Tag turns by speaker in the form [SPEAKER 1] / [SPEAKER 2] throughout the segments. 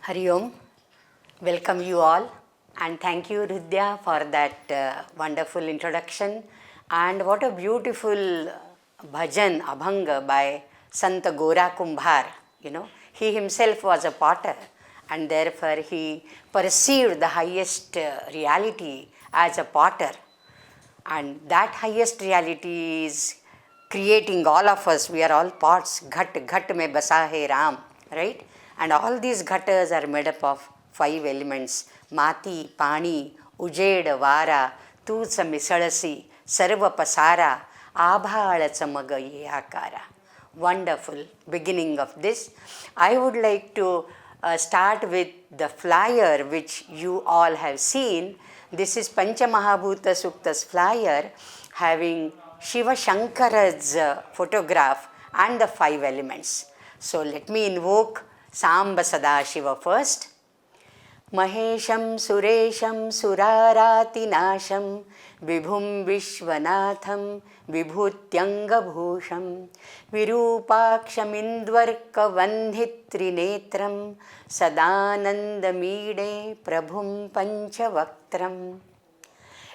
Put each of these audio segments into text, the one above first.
[SPEAKER 1] Hari Om, welcome you all, and thank you Ridhya for that wonderful introduction. And what a beautiful bhajan, Abhanga by Sant Gora Kumbhar. He himself was a potter, and therefore he perceived the highest reality as a potter. And that highest reality is creating all of us. We are all pots. Ghat ghat mein basa hai Ram, right? And all these ghatas are made up of 5 elements: Mati, Pani, Ujeda, Vara, Tusa Misalasi, Sarva Pasara, Abhala Chamaga Yakara. Wonderful beginning of this. I would like to start with the flyer which you all have seen. This is Pancha Mahabhuta Sukta's flyer having Shiva Shankara's photograph and the 5 elements. So let me invoke Samba Sadashiva first. Mahesham Suresham Suraratinasham Vibhum Vishwanatham Vibhutyanga Bhusham Virupaksham Indvarka Vandhitrinetram Sadanandamide Prabhum Panchavaktram.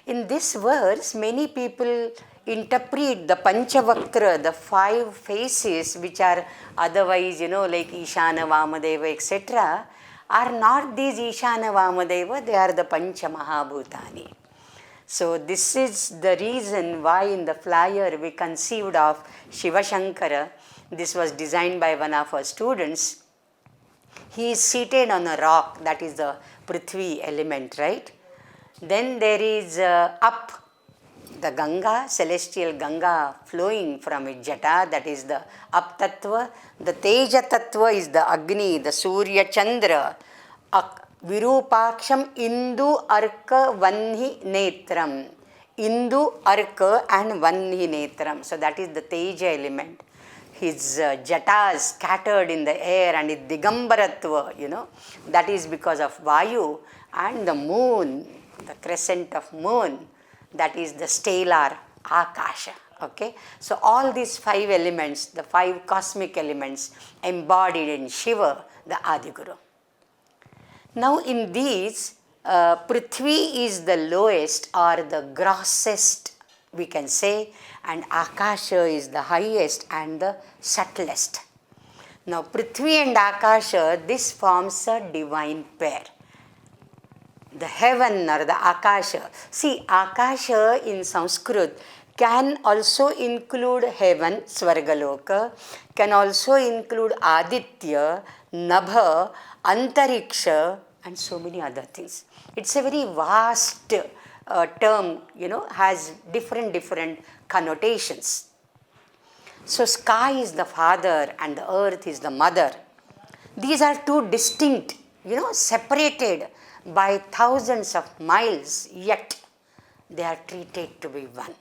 [SPEAKER 1] In this verse, many people interpret the Panchavaktra, the 5 faces which are otherwise, like Ishana, Vamadeva, etc., are not these Ishana, Vamadeva, they are the Pancha Mahabhutani. So this is the reason why in the flyer we conceived of Shiva Shankara. This was designed by one of our students. He is seated on a rock, that is the Prithvi element, right? Then there is up the Ganga, celestial Ganga flowing from its jata, that is the up tattva. The Teja tattva is the Agni, the Surya Chandra. Virupaksham Indu Arka Vanhi Netram. Indu Arka and Vanhi Netram. So that is the Teja element. His jatas scattered in the air and his Digambaratva, that is because of Vayu, and the moon, the crescent of moon, that is the stellar Akasha. Okay, so all these 5 elements, the 5 cosmic elements embodied in Shiva, the Adiguru. Now in these, Prithvi is the lowest or the grossest, we can say, and Akasha is the highest and the subtlest. Now Prithvi and Akasha, this forms a divine pair. The heaven or the Akasha. See, Akasha in Sanskrit can also include heaven, Svargaloka, can also include Aditya, Nabha, Antariksha, and so many other things. It's a very vast term, has different connotations. So sky is the father and the earth is the mother. These are 2 distinct, separated by thousands of miles, yet they are treated to be one.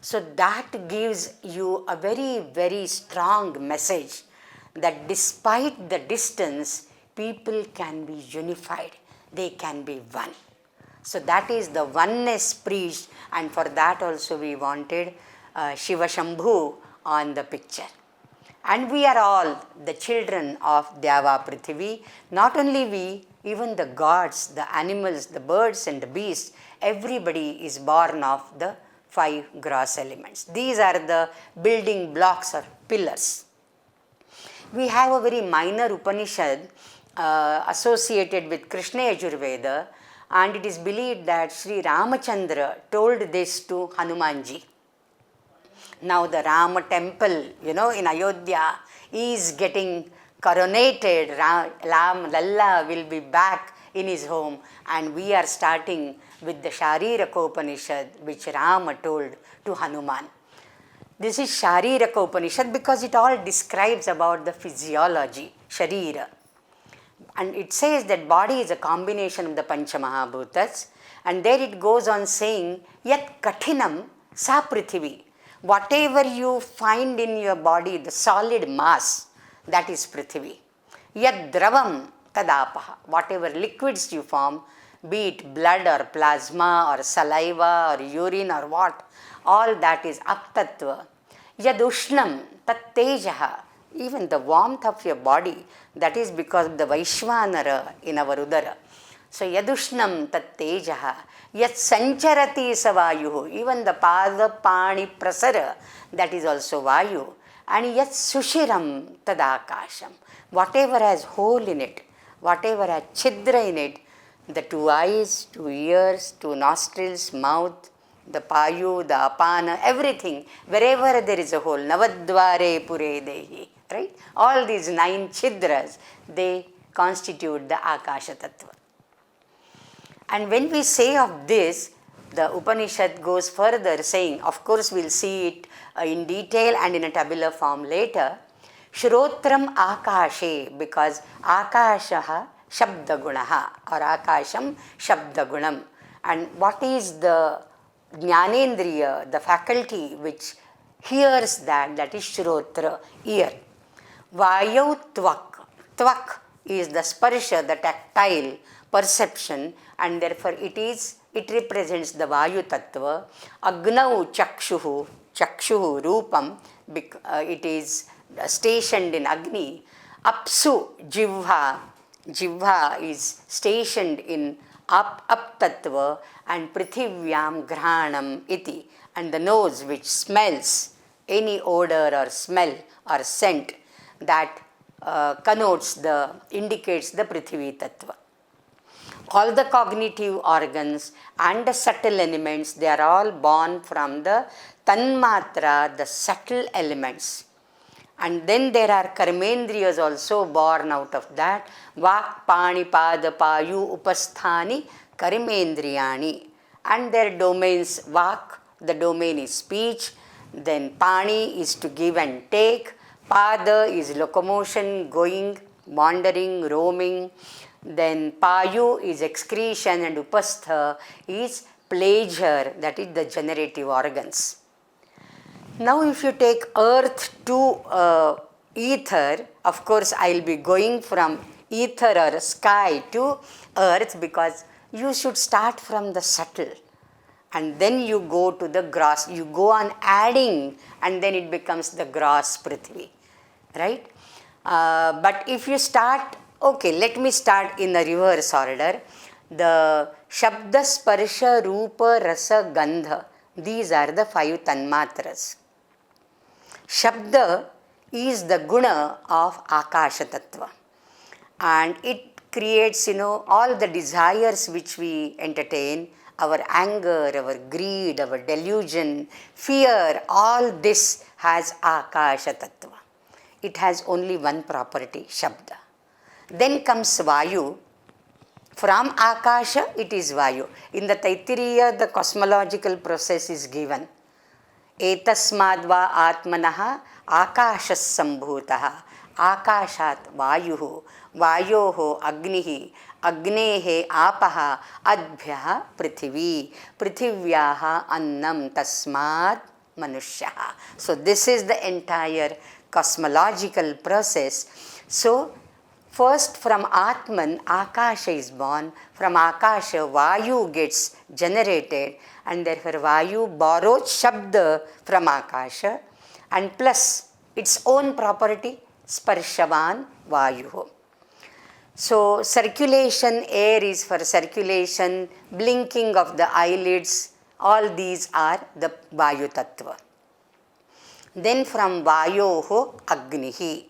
[SPEAKER 1] So that gives you a very strong message that despite the distance, people can be unified, they can be one. So that is the oneness preached, and for that also we wanted Shiva Shambhu on the picture. And we are all the children of Deva Prithvi. Not only we, even the gods, the animals, the birds and the beasts, everybody is born of the 5 gross elements. These are the building blocks or pillars. We have a very minor Upanishad associated with Krishna Yajurveda, and it is believed that Sri Ramachandra told this to Hanumanji. Now the Rama temple, in Ayodhya is getting coronated. Lalla will be back in his home, and we are starting with the Shariraka Upanishad which Rama told to Hanuman. This is Shariraka Upanishad because it all describes about the physiology, Sharira. And it says that body is a combination of the Pancha Mahabhutas, and there it goes on saying, Yat Kathinam Sa Prithvi. Whatever you find in your body, the solid mass, that is Prithvi. Yad Dravam Tadapaha. Whatever liquids you form, be it blood or plasma or saliva or urine or what, all that is Aptatva. Yad Ushnam Tat Tejaha. Even the warmth of your body, that is because of the Vaishvanara in our Udara. So Yadushnam tat tejaha, yat sancharati sa vayu, even the pada pani prasara, that is also vayu. And yat sushiram tad akasham, whatever has hole in it, whatever has chidra in it, the two eyes, two ears, two nostrils, mouth, the payu, the apana, everything, wherever there is a hole, navadvare pure dehi, right? All these 9 chidras, they constitute the Akasha Tattva. And when we say of this, the Upanishad goes further saying, of course we'll see it in detail and in a tabular form later, Shrotram Akashe, because Akashaha Shabdagunaha or Akasham Shabdagunam. And what is the Jnanendriya, the faculty which hears that, that is Shrotra, ear. Vayu Tvak. Tvak is the sparsha, the tactile perception, and therefore it represents the Vayu Tattva. Agnau Chakshuhu, Chakshuhu Rupam, it is stationed in Agni. Apsu Jivha, Jivha is stationed in Up Tattva, and Prithivyam Granam Iti, and the nose which smells any odor or smell or scent that indicates the Prithvi Tattva. All the cognitive organs and the subtle elements, they are all born from the Tanmatra, the subtle elements. And then there are karmendriyas also born out of that. Vak, pani, pada, payu, upasthani, karmendriyani. And their domains, vak, the domain is speech. Then pani is to give and take. Pada is locomotion, going, wandering, roaming. Then payu is excretion, and upastha is pleasure, that is the generative organs. Now if you take earth to ether, of course I will be going from ether or sky to earth, because you should start from the subtle and then you go to the gross. You go on adding and then it becomes the gross Prithvi, right? But if you start, okay, let me start in the reverse order. The Shabda, Sparsha, Rupa, Rasa, Gandha, these are the 5 Tanmatras. Shabda is the guna of Akasha Tattva, and it creates, all the desires which we entertain, our anger, our greed, our delusion, fear, all this has Akasha Tattva. It has only one property, Shabda. Then comes Vayu. From Akasha, it is Vayu. In the Taittiriya, the cosmological process is given. Etasmadva atmanaha akashas sambhutaha akashat vayuhu vayoho agnihi agnehe apaha adbhyaha prithvi prithivyaha annam tasmad manushyaha. So this is the entire cosmological process. So first from Atman, Akasha is born. From Akasha, Vayu gets generated, and therefore Vayu borrows Shabda from Akasha, and plus its own property, Sparshavan Vayu. So circulation, air is for circulation, blinking of the eyelids, all these are the Vayu Tattva. Then from Vayoho, Agnihi.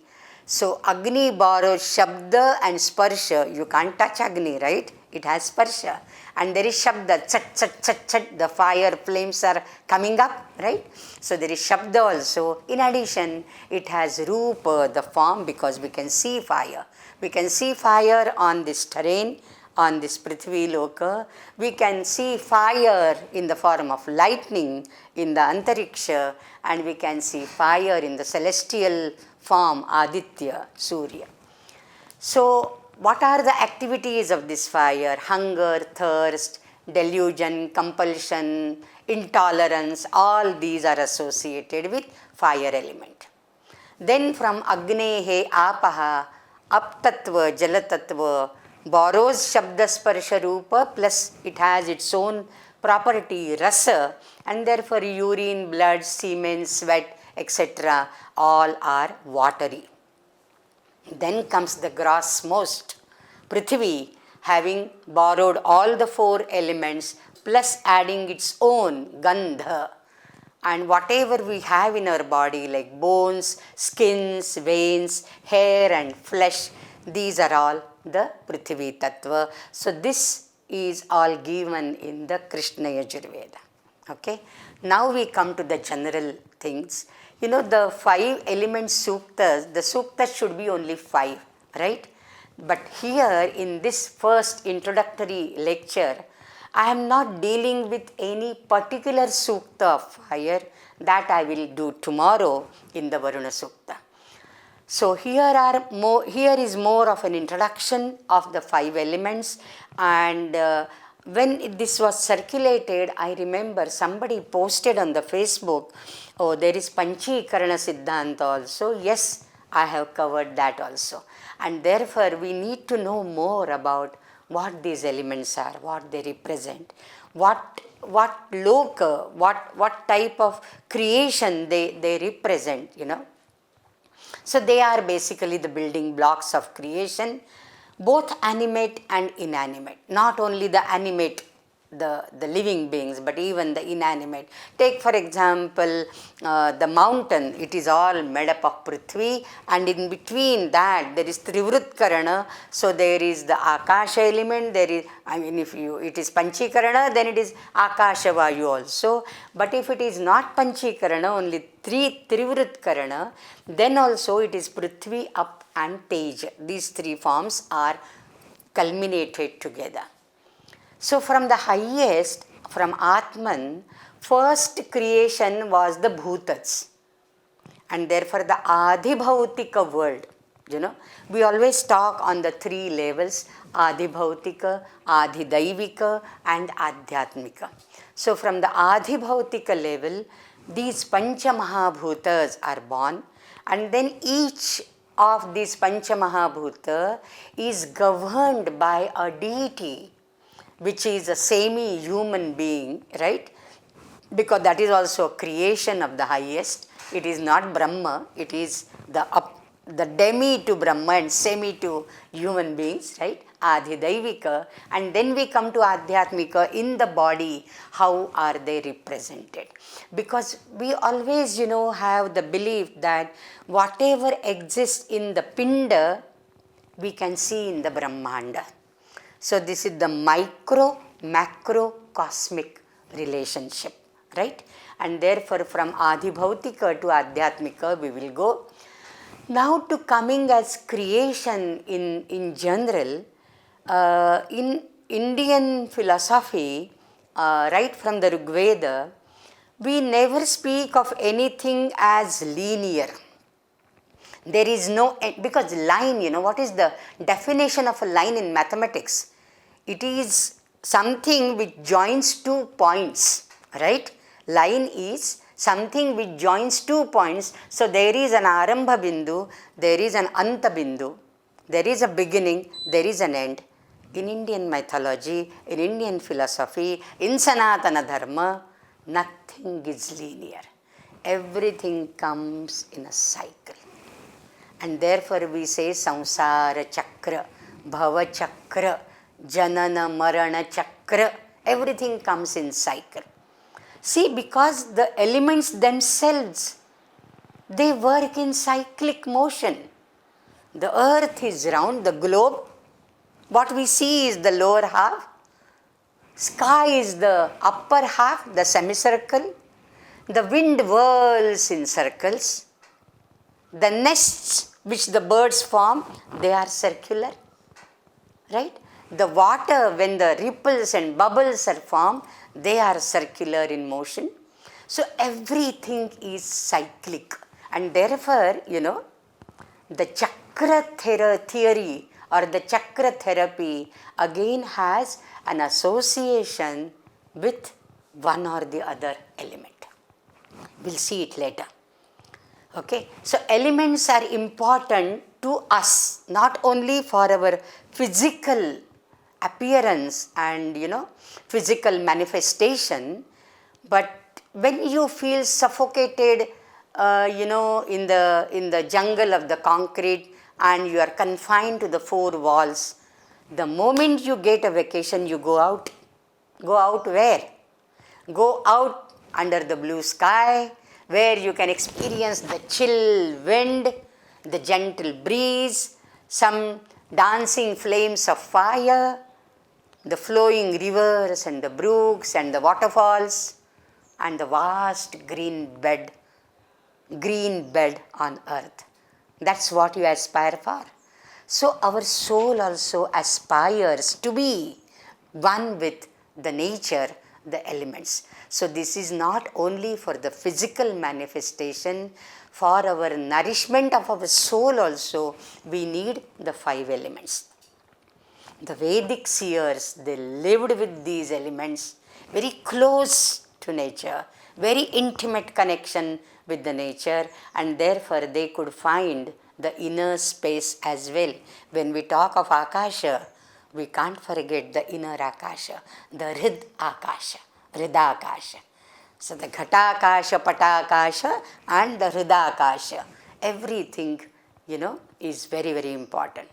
[SPEAKER 1] So Agni borrows Shabda and Sparsha. You can't touch Agni, right? It has Sparsha. And there is Shabda, chat, chat, chat, chat. The fire flames are coming up, right? So there is Shabda also. In addition, it has Rupa, the form, because we can see fire. We can see fire on this terrain, on this Prithvi Loka. We can see fire in the form of lightning in the Antariksha, and we can see fire in the celestial form, Aditya, Surya. So what are the activities of this fire? Hunger, thirst, delusion, compulsion, intolerance, all these are associated with fire element. Then from Agnehe Apaha, Up Tattva, Jala Tattva, borrows Shabda Sparsha Rupa, plus it has its own property, Rasa, and therefore urine, blood, semen, sweat, etc., all are watery. Then comes the gross most, Prithvi, having borrowed all the 4 elements plus adding its own gandha. And whatever we have in our body like bones, skins, veins, hair and flesh, these are all the Prithvi Tattva. So this is all given in the Krishna Yajurveda. Okay. Now we come to the general things. You know, the 5 element suktas, the suktas should be only 5, right? But here in this first introductory lecture, I am not dealing with any particular sukta of fire. That I will do tomorrow in the Varuna Sukta. So here is more of an introduction of the 5 elements, and when this was circulated, I remember somebody posted on the Facebook, oh, there is Panchikarana Siddhanta also. Yes, I have covered that also. And therefore, we need to know more about what these elements are, what they represent, what loka, what type of creation they represent, you know. So they are basically the building blocks of creation, both animate and inanimate. Not only the animate, the living beings, but even the inanimate. Take for example the mountain, it is all made up of Prithvi, and in between that there is Trivritkarana. So there is the Akasha element, there is, I mean, if it is Panchikarana, then it is Akasha Vayu also. But if it is not Panchikarana, only Trivritkarana, then also it is Prithvi, Up and Tej. These 3 forms are culminated together. So from the highest, from Atman, first creation was the Bhutas, and therefore the Adhibhautika world. You know, we always talk on the 3 levels, Adhibhautika, Adhidaivika and Adhyatmika. So from the Adhibhautika level, these Pancha Mahabhutas are born, and then each of these Pancha Mahabhuta is governed by a deity, which is a semi-human being, right? Because that is also a creation of the highest. It is not Brahma, it is the demi to Brahma and semi to human beings, right? Adhidaivika. And then we come to Adhyatmika, in the body, how are they represented? Because we always, you know, have the belief that whatever exists in the Pinda, we can see in the Brahmanda. So this is the micro-macro cosmic relationship, right? And therefore from Adhibhautika to Adhyatmika we will go. Now to coming as creation in general, in Indian philosophy, right from the Rigveda, we never speak of anything as linear. There is no, because line, you know, what is the definition of a line in mathematics? It is something which joins 2 points, right? Line is something which joins 2 points. So there is an Arambha Bindu, there is an Anta Bindu, there is a beginning, there is an end. In Indian mythology, in Indian philosophy, in Sanatana Dharma, nothing is linear. Everything comes in a cycle. And therefore we say Samsara Chakra, Bhava Chakra, Janana Marana Chakra, everything comes in cycle. See, because the elements themselves, they work in cyclic motion. The earth is round, the globe, what we see is the lower half, sky is the upper half, the semicircle, the wind whirls in circles, the nests which the birds form, they are circular, right? The water, when the ripples and bubbles are formed, they are circular in motion. So everything is cyclic, and therefore, you know, the chakra theory or the chakra therapy again has an association with one or the other element. We'll see it later. Okay, so elements are important to us, not only for our physical appearance and, you know, physical manifestation, but when you feel suffocated in the jungle of the concrete and you are confined to the four walls. The moment you get a vacation, you go out. Go out where? Go out under the blue sky, where you can experience the chill wind, the gentle breeze, some dancing flames of fire, the flowing rivers and the brooks and the waterfalls, and the vast green bed on earth. That's what you aspire for. So our soul also aspires to be one with the nature, the elements. So this is not only for the physical manifestation, for our nourishment of our soul also, we need the 5 elements. The Vedic seers, they lived with these elements, very close to nature, very intimate connection with the nature, and therefore they could find the inner space as well. When we talk of Akasha, we can't forget the inner Akasha, the Hrid Akasha, Hridakasha. So the Ghatakasha, Patakasha and the Hridakasha, everything, is very, very important.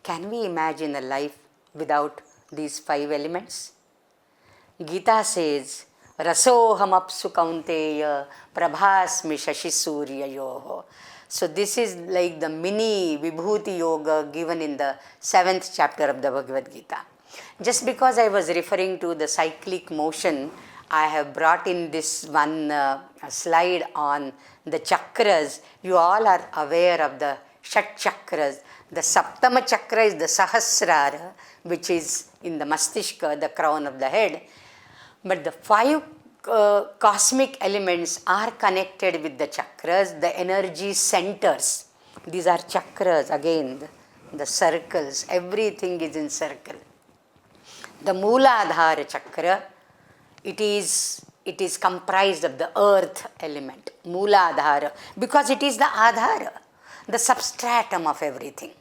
[SPEAKER 1] Can we imagine a life without these 5 elements? Gita says, Rasoham apsu kaunteya prabhasmi shashi suryayoho. So this is like the mini Vibhuti Yoga given in the 7th chapter of the Bhagavad Gita. Just because I was referring to the cyclic motion, I have brought in this one slide on the chakras. You all are aware of the Shat chakras. The Saptama chakra is the Sahasrara, which is in the Mastishka, the crown of the head. But the 5 cosmic elements are connected with the chakras, the energy centers. These are chakras, again, the circles. Everything is in circle. The Mooladhara chakra, it is comprised of the earth element, Mooladhara, because it is the Adhara, the substratum of everything.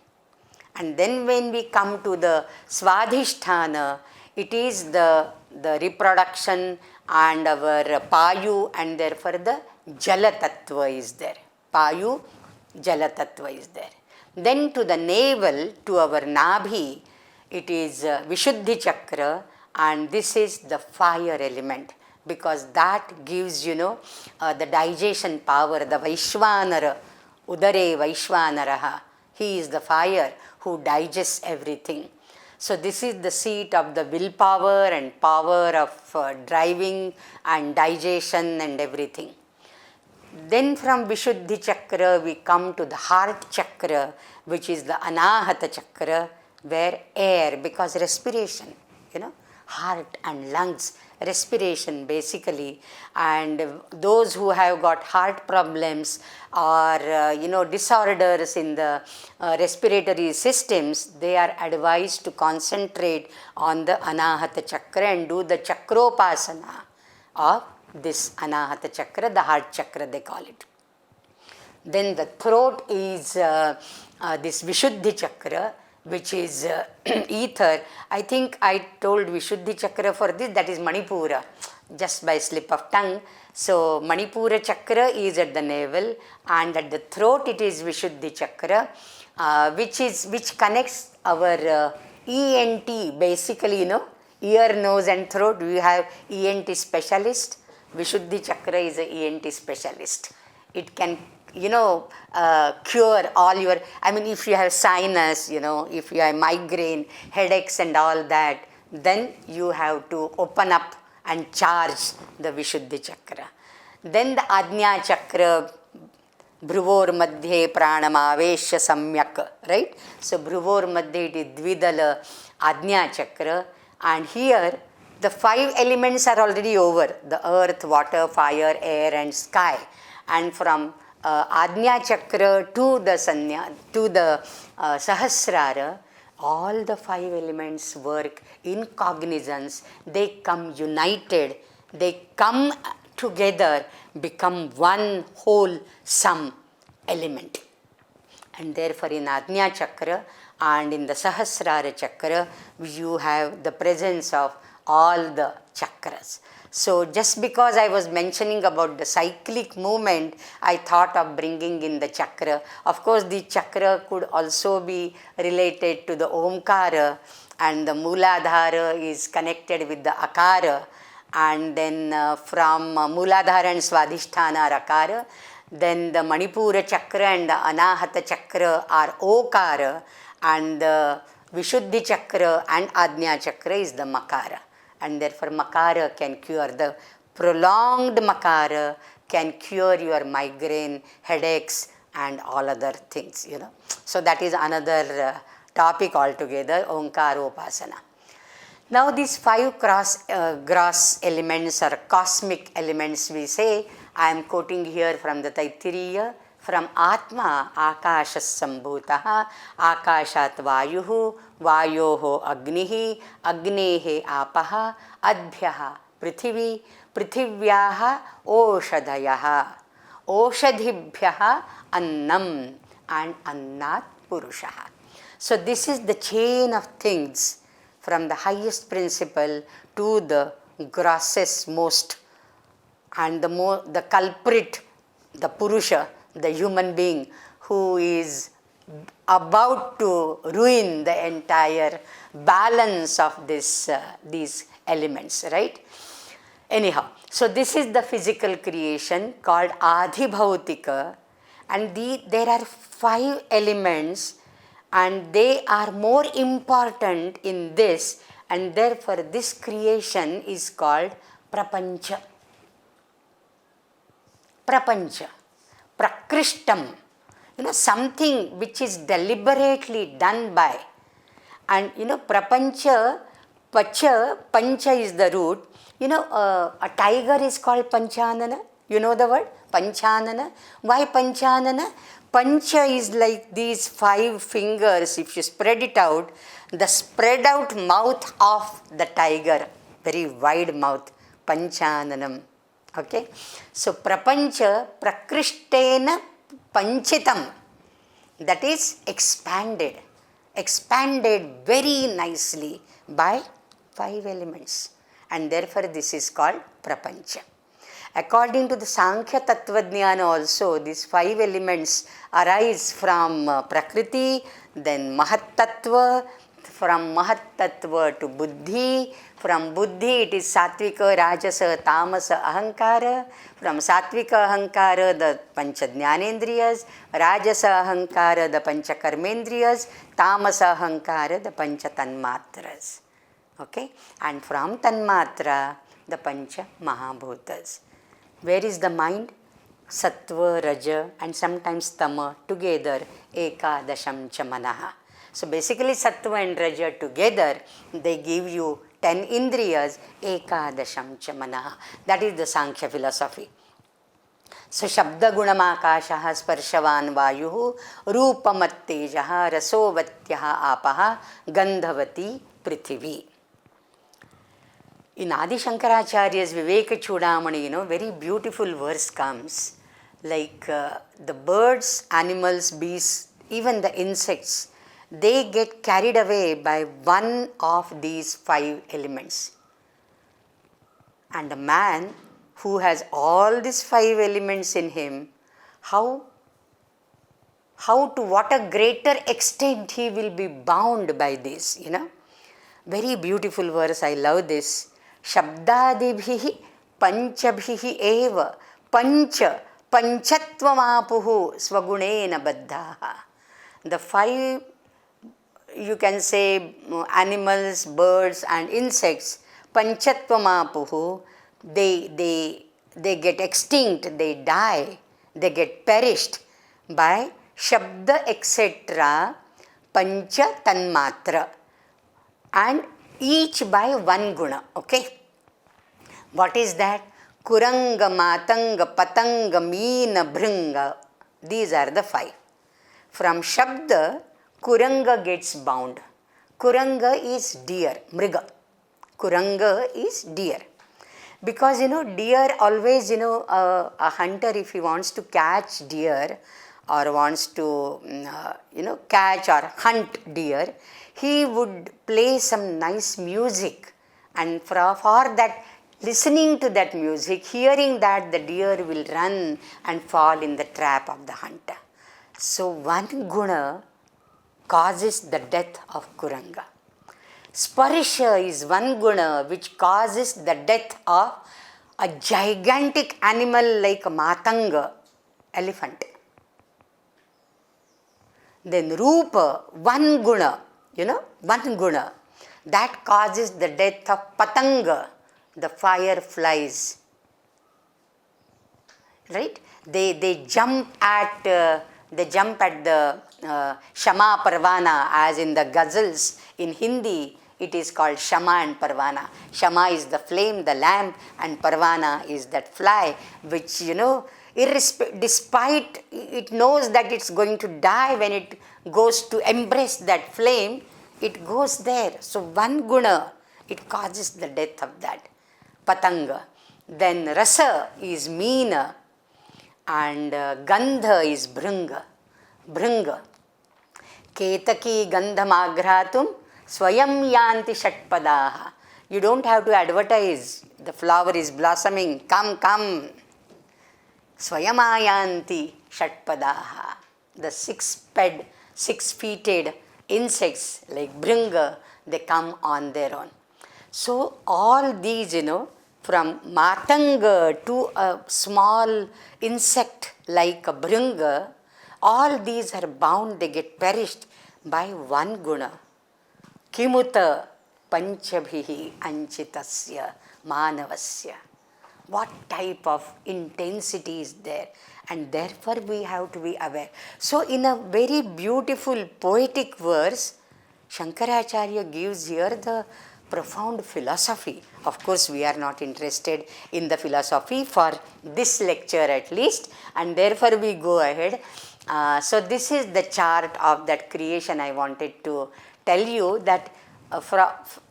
[SPEAKER 1] And then when we come to the Swadhisthana, it is the reproduction and our Payu, and therefore the Jala Tattva is there. Payu, Jala Tattva is there. Then to the navel, to our Nabhi, it is Vishuddhi Chakra, and this is the fire element, because that gives, the digestion power, the Vaishvanara, Udare Vaishvanaraha. He is the fire who digests everything. So this is the seat of the willpower and power of driving and digestion and everything. Then from Vishuddhi Chakra we come to the heart chakra, which is the Anahata Chakra, where air, because respiration, heart and lungs, respiration basically, and those who have got heart problems or disorders in the respiratory systems, they are advised to concentrate on the Anahata Chakra and do the Chakropasana of this Anahata Chakra, the heart chakra they call it. Then the throat is this Vishuddhi Chakra, which is ether. I think I told Vishuddhi Chakra for this, that is Manipura, just by slip of tongue. So Manipura Chakra is at the navel, and at the throat it is Vishuddhi Chakra, which connects our ENT, basically, ear, nose and throat. We have ENT specialist. Vishuddhi Chakra is an ENT specialist. It can cure all your, if you have sinus, if you have migraine, headaches and all that, then you have to open up and charge the Vishuddhi Chakra. Then the Ajna Chakra, Bhruvor Madhye Pranamavesha Samyak, right? So Bhruvor Madhye it is Dvidala Ajna Chakra, and here the 5 elements are already over, the earth, water, fire, air and sky. And from Ajna Chakra to the Sahasrara, all the 5 elements work in cognizance. They come united, they come together, become one whole sum element. And therefore in Ajna Chakra and in the Sahasrara Chakra, you have the presence of all the chakras. So just because I was mentioning about the cyclic movement, I thought of bringing in the chakra. Of course, the chakra could also be related to the Omkara, and the Mooladhara is connected with the Akara, and then from Mooladhara and Swadhisthana are Akara. Then the Manipura chakra and the Anahata chakra are Okara, and the Vishuddhi chakra and Ajna chakra is the Makara. And therefore Makara can cure, the prolonged Makara can cure your migraine, headaches and all other things, So that is another topic altogether, Omkara Upasana. Now these 5 gross elements or cosmic elements we say, I am quoting here from the Taittiriya, from Atma Akasha Sambhutaha, Akashat Vayuhu, Vayoho Agnihi, Agnehe Apaha, Adbhyaha Prithvi, Prithivyaha Oshadhayaha, Oshadhibhyaha Annam, and Annat Purushaha. So this is the chain of things from the highest principle to the grossest most, and the culprit, the Purusha, the human being who is about to ruin the entire balance of these elements, right? Anyhow, so this is the physical creation called Adhibhautika, and there are 5 elements, and they are more important in this, and therefore this creation is called Prapancha. Prapancha, Prakrishtam, something which is deliberately done by. And Prapancha, Pacha, Pancha is the root. A tiger is called Panchanana. You know the word? Panchanana. Why Panchanana? Pancha is like these 5 fingers, if you spread it out, the spread out mouth of the tiger, very wide mouth, Panchananam. Okay, so Prapancha Prakrishtena Panchitam, that is expanded very nicely by 5 elements, and therefore this is called Prapancha. According to the Sankhya Tattvajnana also, these 5 elements arise from Prakriti, then Mahat Tattva, from Mahat Tattva to Buddhi, from Buddhi it is Satvika, Rajasa, Tamasa, Ahankara, from Satvika Ahankara the Pancha Jnanendriyas, Rajasa Ahankara the Pancha Karmendriyas, Tamasa Ahankara the Pancha Tanmatras. Okay, and from Tanmatra the Pancha Mahabhutas. Where is the mind? Sattva, Raja and sometimes Tama together, Ekadasham cha Manaha. So basically Sattva and Raja together, they give you 10 Indriyas, Ekadasham cha Manaha. That is the Sankhya philosophy. So Shabda Gunam Akashaha Sparshavan Vayuhu, Rupamattejaha, Rasovatyaha Apaha, Gandhavati Prithvi. In Adi Shankaracharya's Viveka Chudamani, very beautiful verse comes, like the birds, animals, beasts, even the insects, they get carried away by one of these 5 elements. And a man who has all these 5 elements in him, how to what a greater extent he will be bound by this, Very beautiful verse, I love this. Shabdadibhihi panchabhihi eva pancha panchatvamapuhu swagunena baddhaha. The 5, you can say, animals, birds and insects, panchatvamapuhu, they get extinct, they die, they get perished by shabda etc. pancha tanmatra, and each by 1 guna. Okay, what is that? Kuranga, Matanga, Patanga, Meena, Bhringa. These are the 5. From Shabda, Kuranga gets bound. Kuranga is deer, Mriga. Kuranga is deer. Because deer always, a hunter, if he wants to catch deer or wants to, catch or hunt deer, he would play some nice music And for that, listening to that music, hearing that, the deer will run and fall in the trap of the hunter. So one guna causes the death of Kuranga. Sparsha is one guna which causes the death of a gigantic animal like a matanga, elephant. Then Rupa, one guna, one guna, that causes the death of Patanga, the fireflies. Right? They jump at the Shama Parvana, as in the ghazals in Hindi. It is called Shama and Parvana. Shama is the flame, the lamp, and Parvana is that fly, which, despite it knows that it's going to die, when it goes to embrace that flame, it goes there. So one guna, it causes the death of that Patanga. Then Rasa is Meena, and Gandha is Bhranga. Ketaki Gandham Aghratum Swayam Yanti Shatpadaha. You don't have to advertise. The flower is blossoming. Come. Swayamayanti Shatpadaha. The six-feeted insects like Bhringa, they come on their own. So all these, from Matanga to a small insect like a Bhringa, all these are bound, they get perished by one guna. Kimuta panchabhihi anchitasya manavasya. What type of intensity is there? And therefore we have to be aware. So in a very beautiful poetic verse, Shankaracharya gives here the profound philosophy. Of course, we are not interested in the philosophy for this lecture at least, and therefore we go ahead. So this is the chart of that creation. I wanted to tell you that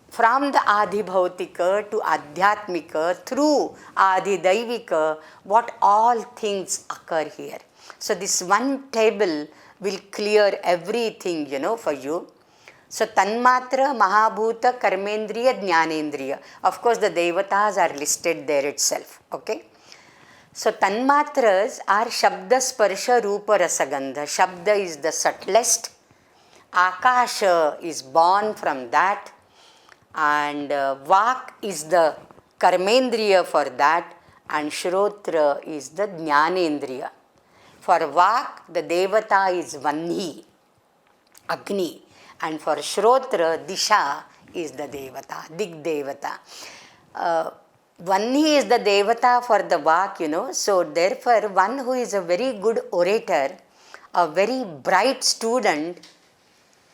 [SPEAKER 1] from the Adhibhautika to Adhyatmika through Adhidaivika, what all things occur here. So this one table will clear everything, for you. So Tanmatra, Mahabhuta, Karmendriya, Jnanendriya. Of course, the Devatas are listed there itself. Okay. So Tanmatras are Shabda, Sparsha, Rupa, Rasagandha. Shabda is the subtlest. Akasha is born from that. And Vak is the Karmendriya for that. And Shrotra is the Jnanendriya. For Vak, the Devata is Vanhi, Agni. And for Shrotra, Disha is the Devata, Dig Devata. Vanhi is the Devata for the Vak, So therefore, one who is a very good orator, a very bright student,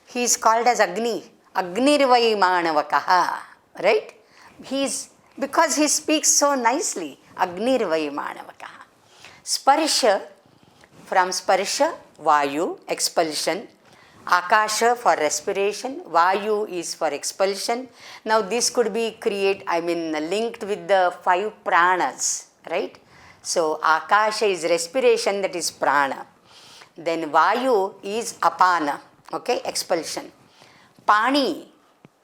[SPEAKER 1] he is called as Agni. Agnirvai Manavakaha. Right? Because he speaks so nicely. Agnirvai Manavakaha. Sparsha, from Sparsha, Vayu, expulsion. Akasha for respiration, Vayu is for expulsion. Now this could be linked with the 5 pranas, right? So Akasha is respiration, that is prana. Then Vayu is apana, okay, expulsion. Pani,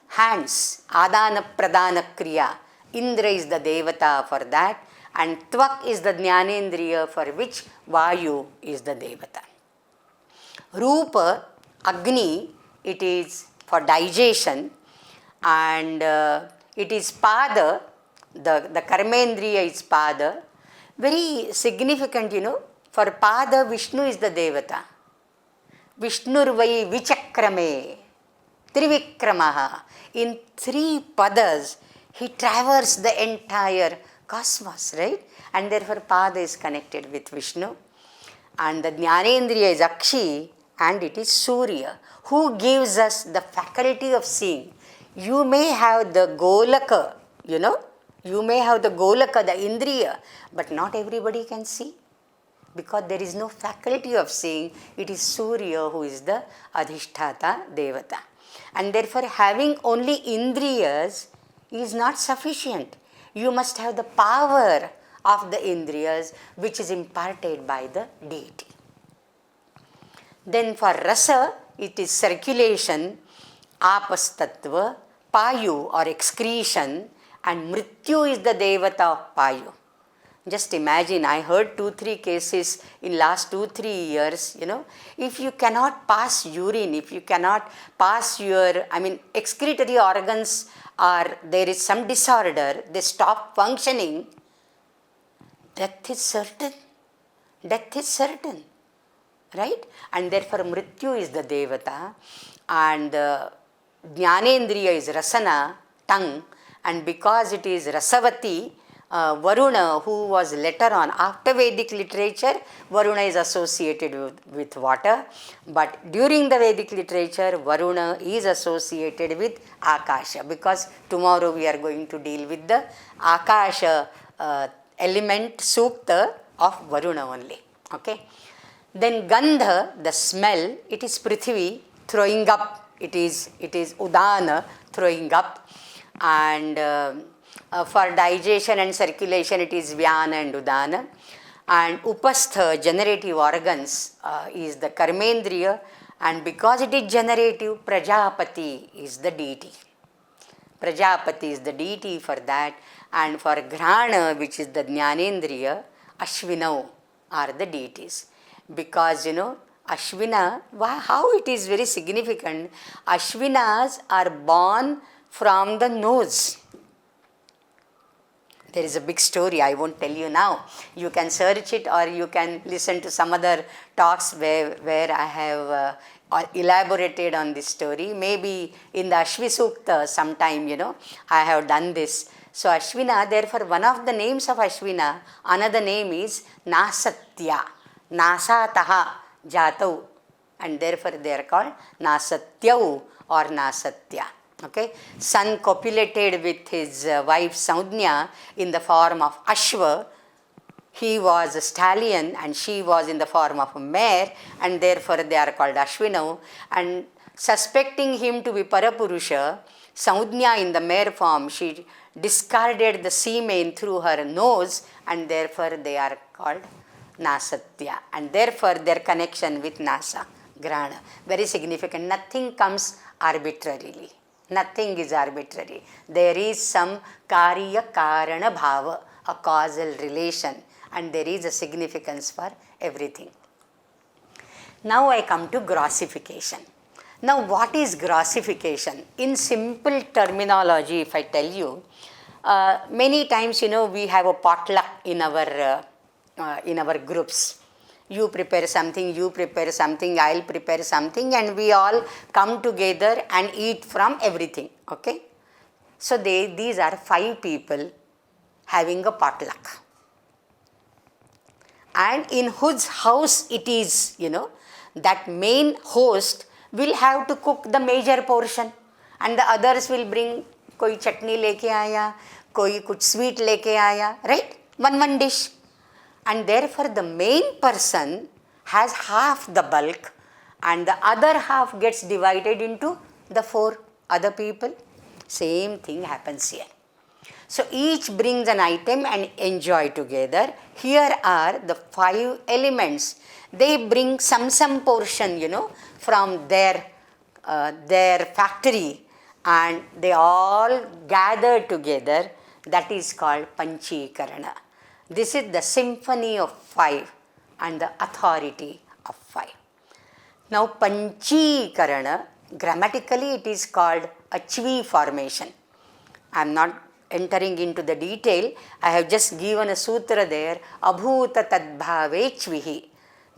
[SPEAKER 1] hands, adana pradana kriya. Indra is the devata for that. And Tvak is the jnanendriya for which Vayu is the devata. Rupa, Agni, it is for digestion, and it is Pada, the Karmendriya is Pada. Very significant, for Pada, Vishnu is the Devata. Vishnurvai Vichakrame, Trivikramaha. In 3 Padas, he traversed the entire cosmos, right? And therefore Pada is connected with Vishnu. And the Jnanendriya is Akshi, and it is Surya, who gives us the faculty of seeing. You may have the Golaka, you may have the Golaka, the Indriya, but not everybody can see, because there is no faculty of seeing. It is Surya who is the Adhisthata Devata. And therefore having only Indriyas is not sufficient. You must have the power of the Indriyas, which is imparted by the deity. Then for Rasa, it is circulation, Apastattva, Payu or excretion, and Mrityu is the Devata of Payu. Just imagine, I heard 2-3 cases in last 2-3 years, if you cannot pass urine, if you cannot pass your, excretory organs or there is some disorder, they stop functioning, death is certain. Death is certain, right? And therefore Mrityu is the Devata and Jnanendriya is Rasana, tongue, and because it is Rasavati, Varuna, who was later on, after Vedic literature, Varuna is associated with water, but during the Vedic literature, Varuna is associated with Akasha, because tomorrow we are going to deal with the Akasha element Sukta of Varuna only. Okay. Then Gandha, the smell, it is Prithvi, throwing up, it is Udana, throwing up, and for digestion and circulation, it is Vyana and Udana. And Upastha, generative organs, is the Karmendriya, and because it is generative, Prajapati is the deity. Prajapati is the deity for that, and for Grana, which is the Jnanendriya, Ashvinav are the deities. Because Ashvina, how it is very significant, Ashvinas are born from the nose. There is a big story, I won't tell you now. You can search it or you can listen to some other talks where I have elaborated on this story. Maybe in the Ashvi Sukta sometime, I have done this. So Ashvina, therefore one of the names of Ashvina, another name is Nasatya, Nasataha Jatau, and therefore they are called Nasatyau or Nasatya. Okay, son copulated with his wife Saudnya in the form of Ashva. He was a stallion and she was in the form of a mare, and therefore they are called Ashvinav. And suspecting him to be Parapurusha, Saudnya in the mare form, she discarded the semen through her nose, and therefore they are called Nasatya. And therefore their connection with Nasa, Grana, very significant. Nothing comes arbitrarily. Nothing is arbitrary. There is some Karya Karana Bhava, a causal relation, and there is a significance for everything. Now I come to Grossification. Now what is Grossification? In simple terminology, if I tell you, many times we have a potluck in our groups. You prepare something, I'll prepare something, and we all come together and eat from everything. Okay? So these are 5 people having a potluck. And in whose house it is, that main host will have to cook the major portion, and the others will bring koi chutney leke aaya, koi kuch sweet leke aaya, right? One dish. And therefore the main person has half the bulk and the other half gets divided into the 4 other people. Same thing happens here. So each brings an item and enjoy together. Here are the 5 elements. They bring some portion, from their factory, and they all gather together. That is called Panchikarana. This is the symphony of 5 and the authority of 5. Now Panchikarana, grammatically it is called a Chvi formation. I am not entering into the detail. I have just given a sutra there. Abhuta tadbhave chvihi.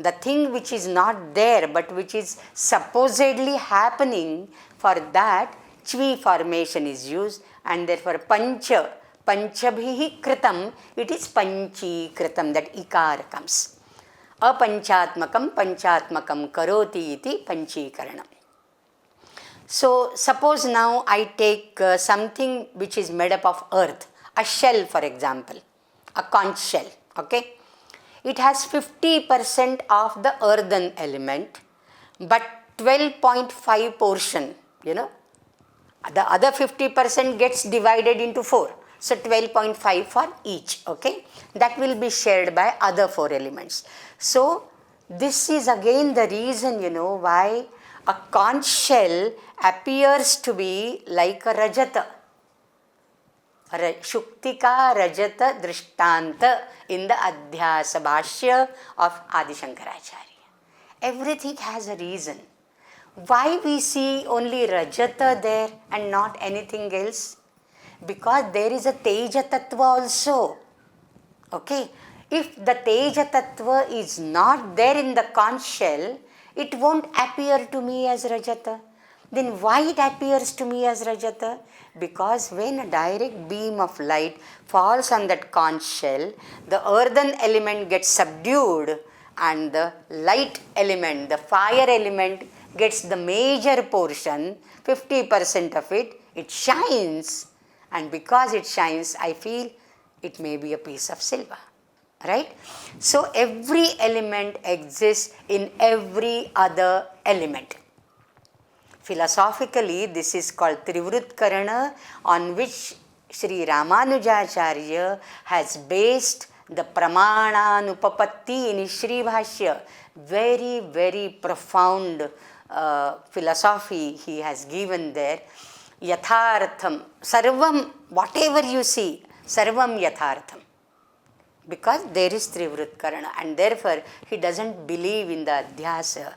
[SPEAKER 1] The thing which is not there but which is supposedly happening, for that Chvi formation is used, and therefore Pancha. Panchabhihi kritam, it is panchi kritam, that ikar comes. Apanchatmakam panchatmakam karoti iti panchikaranam. So suppose now I take something which is made up of earth, a shell for example, a conch shell, okay. It has 50% of the earthen element, but 12.5 portion, the other 50% gets divided into 4. So 12.5 for each, okay. That will be shared by other 4 elements. So this is again the reason, why a conch shell appears to be like a rajata. Shuktika Rajata Drishtanta in the Adhyasa Bhashya of Adi Shankaracharya. Everything has a reason. Why we see only Rajata there and not anything else? Because there is a Teja Tattva also. Okay? If the Teja Tattva is not there in the conch shell, it won't appear to me as Rajata. Then why it appears to me as Rajata? Because when a direct beam of light falls on that conch shell, the earthen element gets subdued and the light element, the fire element gets the major portion, 50% of it, it shines. And because it shines, I feel it may be a piece of silver. Right? So every element exists in every other element. Philosophically, this is called Trivritkarana, on which Sri Ramanujacharya has based the Pramananupapatti in his Sri Bhashya. Very, very profound philosophy he has given there. Yathartham, Sarvam, whatever you see, Sarvam Yathartham. Because there is Trivritkarana, and therefore he doesn't believe in the Adhyasa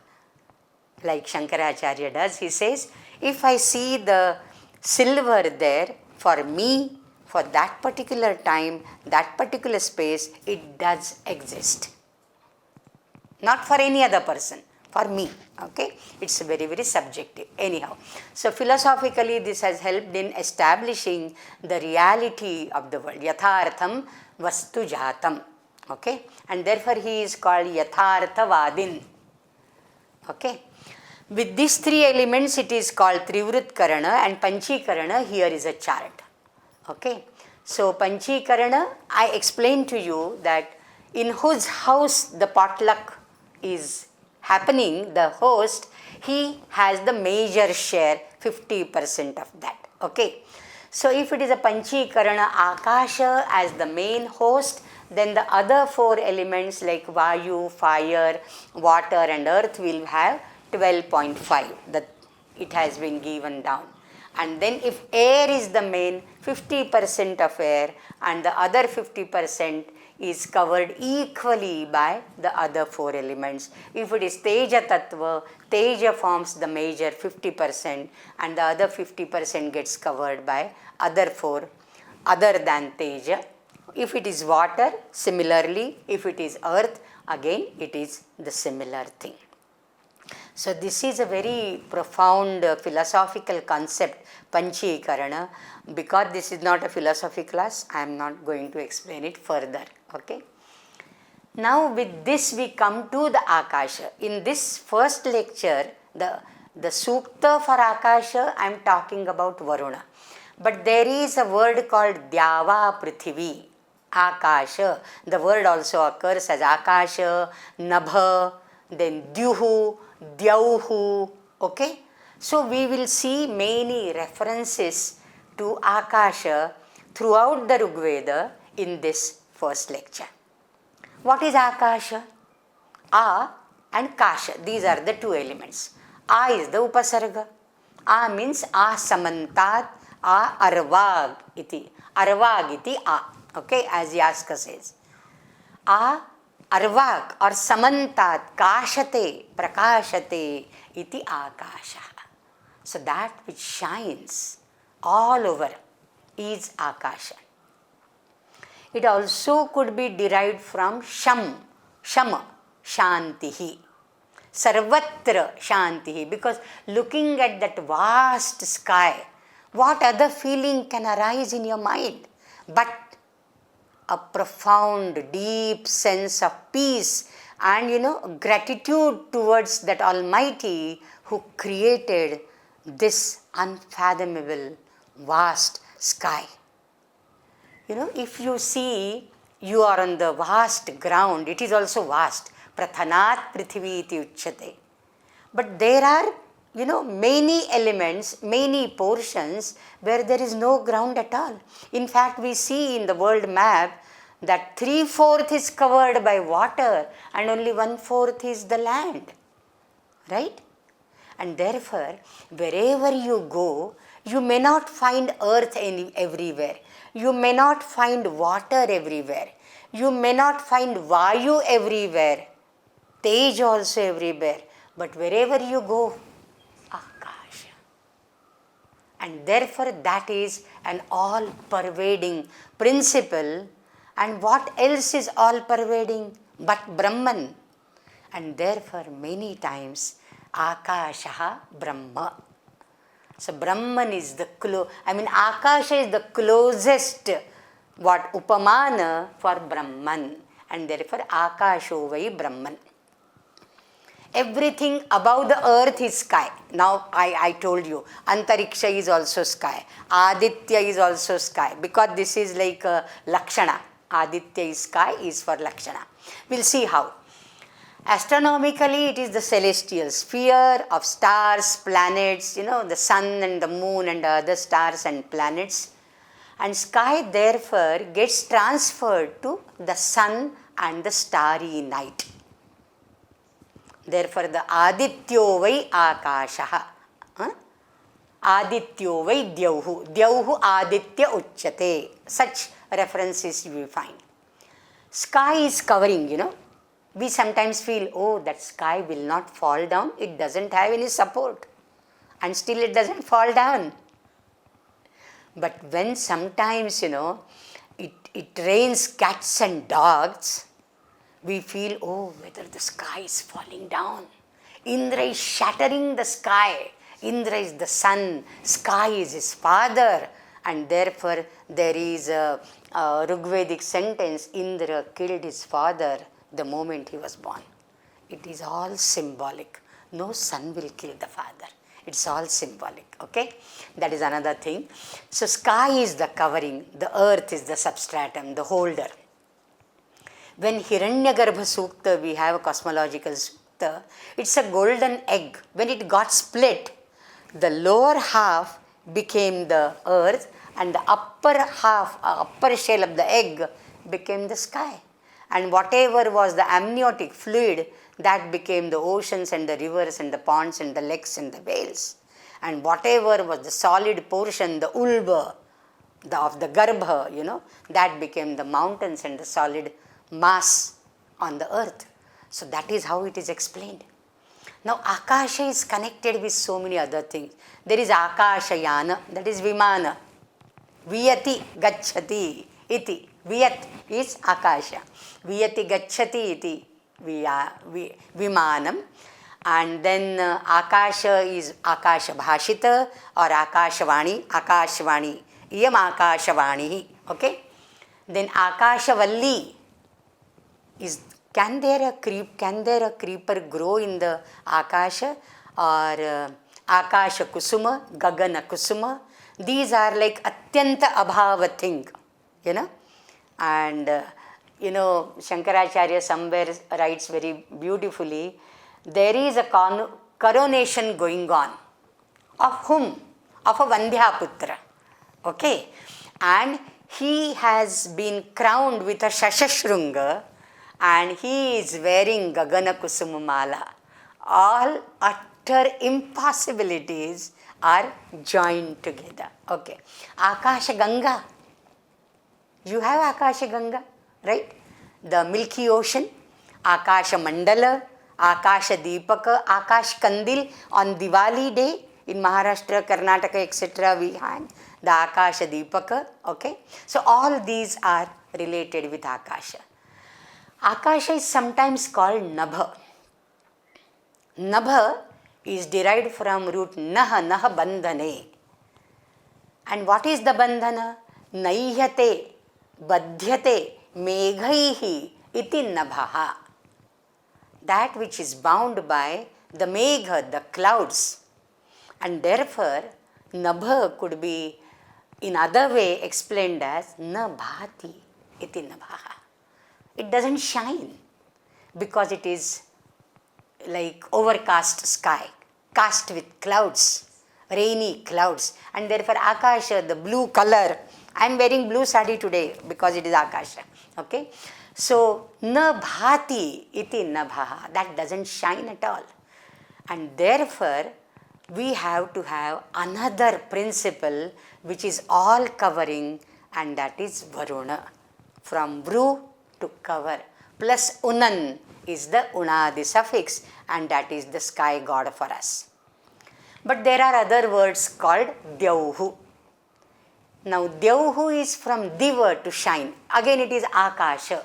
[SPEAKER 1] like Shankaracharya does. He says, if I see the silver there, for me, for that particular time, that particular space, it does exist. Not for any other person, for me. Okay? It's very, very subjective. Anyhow, so philosophically this has helped in establishing the reality of the world. Yathartham Vastu Jatam. Okay? And therefore he is called Yatharthavadin. Okay? With these three elements, it is called Trivritkarana, and Panchikarana here is a chart. Okay? So Panchikarana, I explained to you that in whose house the potluck is happening, the host, he has the major share, 50% of that. Okay? So if it is a Panchikarana Akasha as the main host, then the other four elements like Vayu, fire, water and earth will have 12.5 that it has been given down. And then if air is the main, 50% of air and the other 50% is covered equally by the other four elements. If it is Teja Tattva, Teja forms the major 50% and the other 50% gets covered by other four other than Teja. If it is water, similarly, if it is earth, again it is the similar thing. So this is a very profound philosophical concept, Panchikarana. Because this is not a philosophy class, I am not going to explain it further. Okay. Now with this we come to the Akasha. In this first lecture, the Sukta for Akasha, I am talking about Varuna. But there is a word called Dyava Prithvi, Akasha. The word also occurs as Akasha, Nabha, then Dyuhu, Dyauhu. Okay. So we will see many references to Akasha throughout the Rigveda in this first lecture. What is Akasha? A and Kasha, these are the two elements. A is the Upasarga. A means A Samantat, A Arvag iti. Arvag iti A. Okay, as Yaska says. A Arvag or Samantat, Kashate, Prakashate iti Akasha. So that which shines all over is Akasha. It also could be derived from Shama, Shantihi. Sarvatra Shantihi. Because looking at that vast sky, what other feeling can arise in your mind but a profound, deep sense of peace and gratitude towards that Almighty who created this unfathomable, vast sky. If you see, you are on the vast ground, it is also vast. Prathanat Prithvi iti uchyate. But there are, many elements, many portions where there is no ground at all. In fact, we see in the world map that 3/4 is covered by water and only 1/4 is the land. Right? And therefore, wherever you go, you may not find earth everywhere. You may not find water everywhere. You may not find Vayu everywhere. Tej also everywhere. But wherever you go, Akasha. And therefore, that is an all-pervading principle. And what else is all-pervading but Brahman? And therefore, many times, Akasha Brahma. So, Brahman is the Akasha is the closest Upamana for Brahman. And therefore, Akasho vai Brahman. Everything above the earth is sky. Now, I told you, Antariksha is also sky. Aditya is also sky. Because this is like a Lakshana. Aditya is sky, is for Lakshana. We'll see how. Astronomically, it is the celestial sphere of stars, planets, the sun and the moon and the other stars and planets. And sky, therefore, gets transferred to the sun and the starry night. Therefore, the Adityo vai Akasha. Adityo vai Dyauhu. Dyauhu Aditya Uchyate. Such references you will find. Sky is covering, We sometimes feel, oh, that sky will not fall down. It doesn't have any support. And still it doesn't fall down. But when sometimes, it rains cats and dogs, we feel, oh, whether the sky is falling down. Indra is shattering the sky. Indra is the sun. Sky is his father. And therefore, there is a Rigvedic sentence, Indra killed his father the moment he was born. It is all symbolic. No son will kill the father. It's all symbolic, okay? That is another thing. So, sky is the covering. The earth is the substratum, the holder. When Hiranyagarbha Sukta, we have a cosmological Sukta, it's a golden egg. When it got split, the lower half became the earth and the upper half, upper shell of the egg became the sky. And whatever was the amniotic fluid, that became the oceans and the rivers and the ponds and the lakes and the whales. And whatever was the solid portion, the ulva of the garbha, that became the mountains and the solid mass on the earth. So that is how it is explained. Now Akasha is connected with so many other things. There is Akashayana, that is Vimana. Viyati gacchati iti. Viyat is Akasha. Viyati gacchati iti Vimanam. And then Akasha is Akasha Bhashita or Akashavani. Akashvani. Iyam Akashavani. Okay. Then Akashavalli is, can there a creeper grow in the Akasha, or Akasha Kusuma, Gagana Kusuma? These are like Atyanta Abhava thing, And, Shankaracharya somewhere writes very beautifully, there is a coronation going on. Of whom? Of a Vandhyaputra. Okay. And he has been crowned with a Shashashrunga and he is wearing Gagana Kusumamala. All utter impossibilities are joined together. Okay. Akasha Ganga. You have Akasha Ganga, right? The Milky Ocean, Akasha Mandala, Akasha Deepaka, Akash Kandil. On Diwali day in Maharashtra, Karnataka, etc. we hang the Akasha Deepaka. Okay. So all these are related with Akasha. Akasha is sometimes called Nabha. Nabha is derived from root Naha Bandhane. And what is the Bandhana? Naihyate, Badhyate, Meghaihi iti Nabhaha. That which is bound by the Megha, the clouds. And therefore, Nabha could be in other way explained as Nabhati iti Nabhaha. It doesn't shine because it is like overcast sky, cast with clouds, rainy clouds. And therefore Akasha, the blue color, I am wearing blue sari today because it is Akasha. Okay. So, na bhati iti nabhaha, that doesn't shine at all. And therefore, we have to have another principle which is all covering, and that is Varuna. From Vru to cover, plus Unan is the Unadi suffix, and that is the sky god for us. But there are other words called Dyauhu. Now Dyauhu is from Diva, to shine. Again it is Akasha.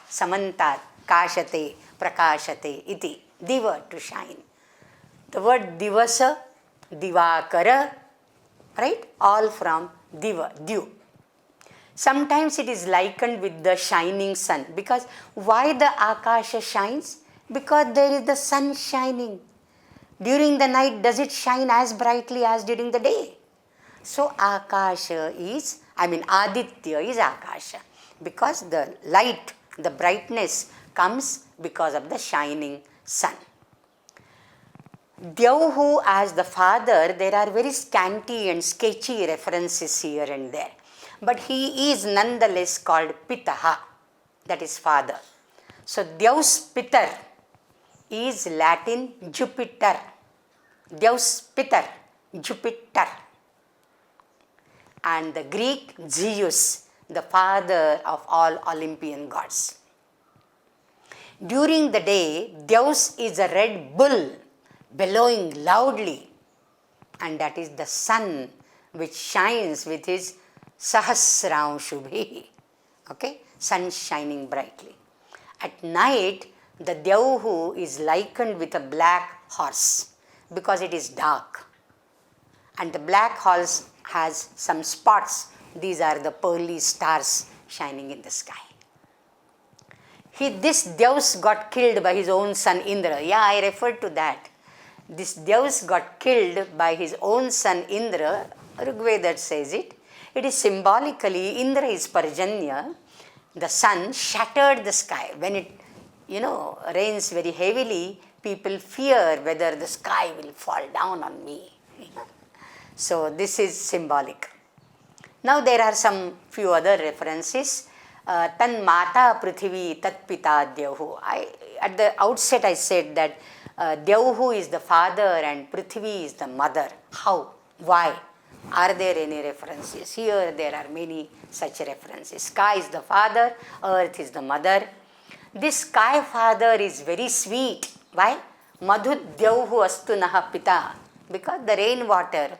[SPEAKER 1] Samantat, Kashate, Prakashate, iti. Diva, to shine. The word Divasa, Divakara, right? All from Diva, Dew. Sometimes it is likened with the shining sun. Because why the Akasha shines? Because there is the sun shining. During the night, does it shine as brightly as during the day? So Akasha is, Aditya is Akasha. Because the light, the brightness comes because of the shining sun. Dyauhu as the father, there are very scanty and sketchy references here and there. But he is nonetheless called Pitaha, that is father. So Dyaus Pitar is Latin Jupiter. Dyaus Pitar, Jupiter. And the Greek Zeus, the father of all Olympian gods. During the day, Dyaus is a red bull bellowing loudly, and that is the sun which shines with his Sahasram Shubhi. Okay, sun shining brightly. At night, the Dyauhu is likened with a black horse because it is dark. And the black horse has some spots. These are the pearly stars shining in the sky. This Dyaus got killed by his own son Indra. Yeah, I referred to that. This Dyaus got killed by his own son Indra. Rigvedic says it. It is symbolically, Indra is Parjanya. The sun shattered the sky. When it, rains very heavily, people fear whether the sky will fall down on me. So this is symbolic. Now there are some few other references. Tanmata Prithvi tat pita Dyauhu. At the outset I said that Dyauhu is the father and Prithvi is the mother. How? Why? Are there any references? Here there are many such references. Sky is the father, earth is the mother. This sky father is very sweet. Why? Madhud Dyauhu astu naha pita. Because the rainwater,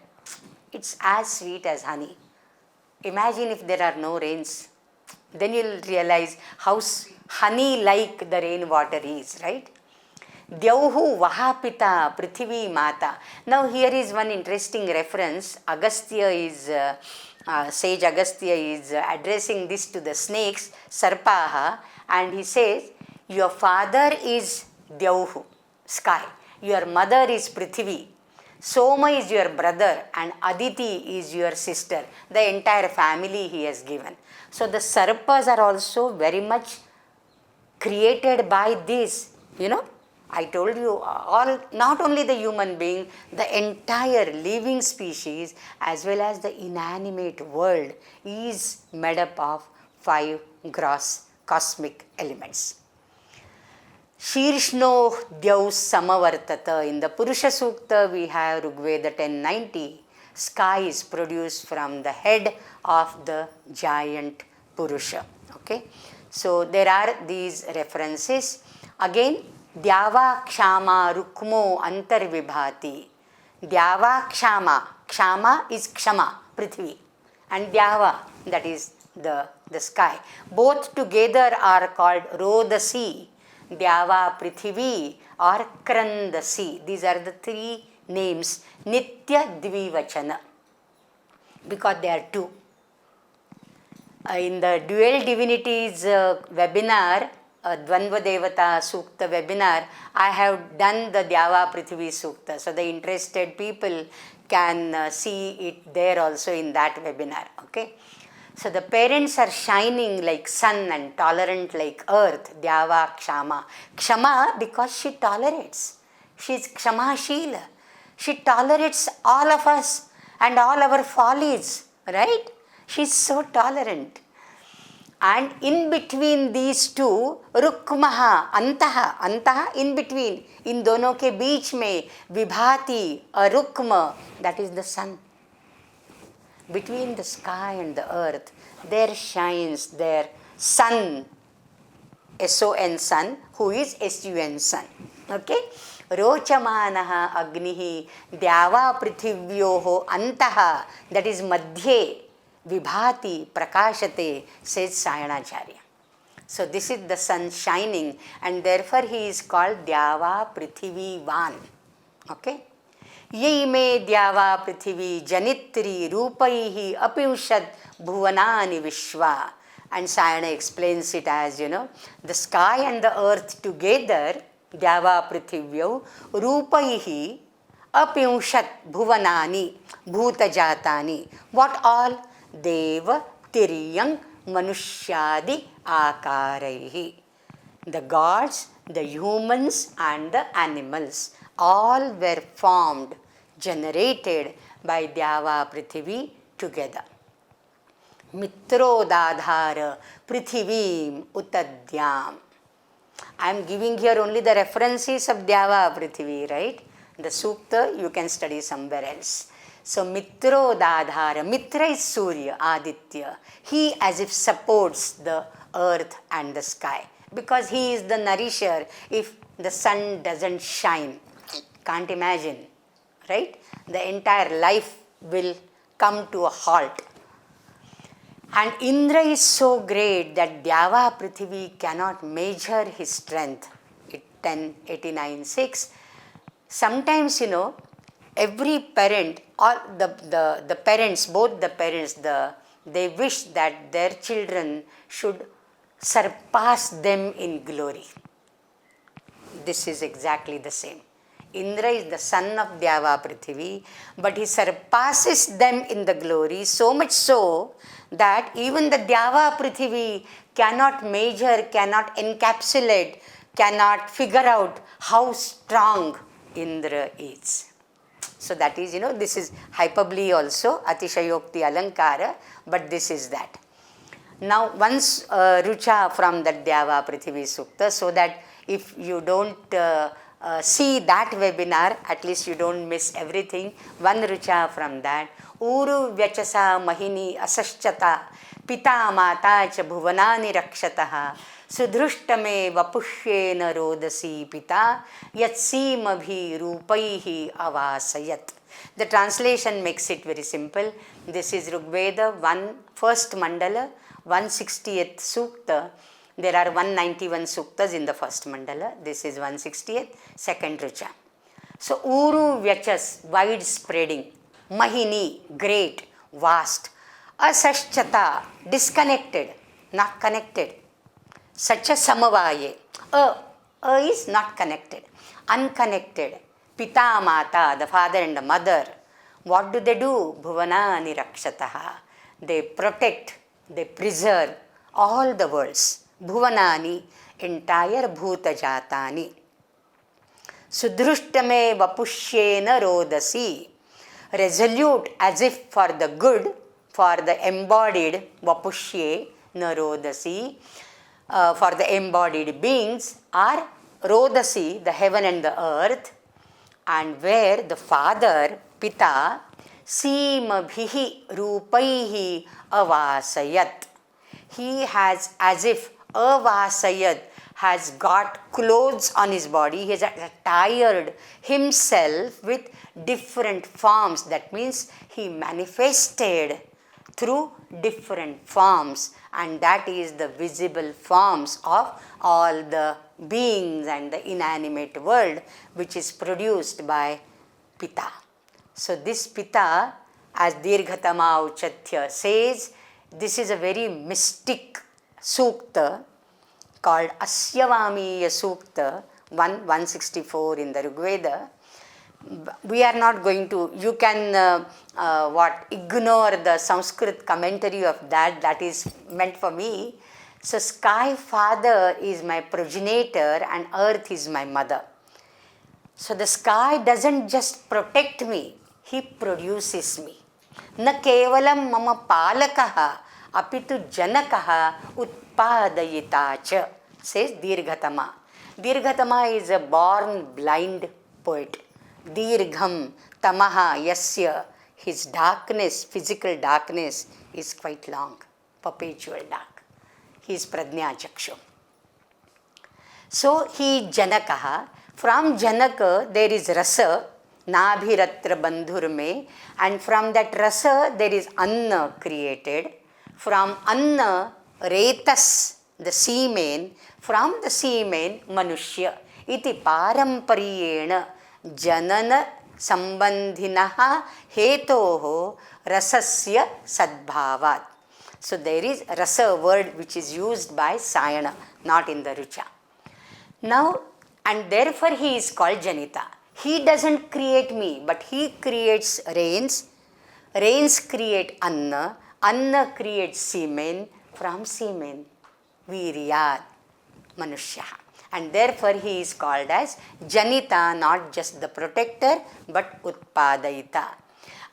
[SPEAKER 1] it's as sweet as honey. Imagine if there are no rains. Then you'll realize how honey-like the rainwater is, right? Dyauhu Vahapita Prithvi Mata. Now here is one interesting reference. Sage Agastya is addressing this to the snakes, Sarpaha, and he says, your father is Dyauhu, sky. Your mother is Prithvi. Soma is your brother and Aditi is your sister. The entire family he has given. So the Sarpas are also very much created by this, I told you, not only the human being, the entire living species as well as the inanimate world is made up of 5 gross cosmic elements. Shirshno Dyaus Samavartata. In the Purusha Sukta we have Rigveda 10:90. Sky is produced from the head of the giant Purusha. Okay. So there are these references. Again, Dyava Kshama Rukmo Antarvibhati. Dyava Kshama. Kshama is Kshama, Prithvi. And Dyava, that is the sky. Both together are called Rodasi, Dyava Prithvi or Krandasi. These are the 3 names. Nitya Dvivachana. Because they are 2. In the Dual Divinities webinar, Dvandva Devata Sukta webinar, I have done the Dyava Prithvi Sukta. So the interested people can see it there also in that webinar. Okay. So the parents are shining like sun and tolerant like earth, Dyava Kshama. Kshama because she tolerates. She is Kshamashila. She tolerates all of us and all our follies, right? She is so tolerant. And in between these two, Rukmaha, Antaha in between, in dono ke beech mein, Vibhati, a Rukma, that is the sun. Between the sky and the earth, there shines their sun, S-O-N sun, who is S-U-N sun. Okay? Rochamanaha agnihi dyava prithivyoho antaha, that is madhye, vibhati prakashate, says Sayanacharya. So this is the sun shining, and therefore he is called Dyava Prithvi Van. Okay? Ye me Dyava Prithvi Janitri Rupaihi Apimshat Bhuvanani Vishwa. And Sayana explains it as, the sky and the earth together, Dyava Prithivyo, Rupaihi Apimshat Bhuvanani, Bhutajatani. What all? Deva Tiriyang Manushyadi Akaraihi. The gods, the humans and the animals, all were formed, generated by Dyava Prithvi together. Mitrodadhara Prithivim Utadyam. I am giving here only the references of Dyava Prithvi, right? The Sukta you can study somewhere else. So Mitrodadhara, Mitra is Surya, Aditya. He as if supports the earth and the sky, because he is the nourisher. If the sun doesn't shine, can't imagine, right? The entire life will come to a halt. And Indra is so great that Dyava Prithvi cannot measure his strength. 1089.6. Sometimes, every parent, or the parents, both the parents, they wish that their children should surpass them in glory. This is exactly the same. Indra is the son of Dyava Prithvi, but he surpasses them in the glory, so much so that even the Dyava Prithvi cannot measure, cannot encapsulate, cannot figure out how strong Indra is. So that is, this is hyperbole also, Atishayokti Alankara, but this is that. Now once Rucha from the Dyava Prithvi Sukta, so that if you don't see that webinar, at least you don't miss everything. One Rucha from that. Uru Vyachasa Mahini Asaschata Pita Mata Cha Bhuvanani Rakshataha Sudhrushtame Vapushyena Rodasi Pita Yatsima Rupaihi Avasayat. The translation makes it very simple. This is Rigveda 1st mandala, 160th Sukta. There are 191 suktas in the first mandala. This is 160th, second Rucha. So, Uru Vyachas, wide spreading. Mahini, great, vast. Asaschata, disconnected, not connected. Sacha Samavaye. A is not connected, unconnected. Pita Mata, the father and the mother. What do? Bhuvanani Rakshataha. They protect, they preserve all the worlds. Bhuvanani, entire Bhuta Jatani. Sudhrushtame Vapushyena Rodasi. Resolute as if for the good, for the embodied Vapushye Narodasi, for the embodied beings are Rodasi, the heaven and the earth, and where the father, Pita, Simabhihi Rupaihi Avasayat. He has as if Avasayat has got clothes on his body, he has attired himself with different forms. That means he manifested through different forms, and that is the visible forms of all the beings and the inanimate world which is produced by Pita. So this Pita, as Dirghatama Uchatya says, this is a very mystic Sukta called Asyavamiya Sukta, 164 in the Rigveda. We are not going to, you can ignore the Sanskrit commentary of that, that is meant for me. So sky father is my progenitor and earth is my mother. So the sky doesn't just protect me, he produces me. Na kevalam mama palakaha apitu janakaha utpadayita cha, says Dirghatama. Dirghatama is a born blind poet. Dirgham tamaha yasya, his darkness, physical darkness is quite long, perpetual dark. He is Prajna Chakshu. So he Janakaha. From Janaka there is Rasa, Nabhiratra Bandhurme, and from that Rasa there is Anna created. From Anna, Retas, the semen, from the semen, Manushya. Iti parampariyena janana sambandhinaha hetoho rasasya sadbhavat. So there is rasa word which is used by Sayana, not in the Rucha. Now, and therefore he is called Janita. He doesn't create me, but he creates rains. Rains create Anna. Anna creates semen. From semen, Viryat, Manushya. And therefore he is called as Janita, not just the protector, but Utpadayita.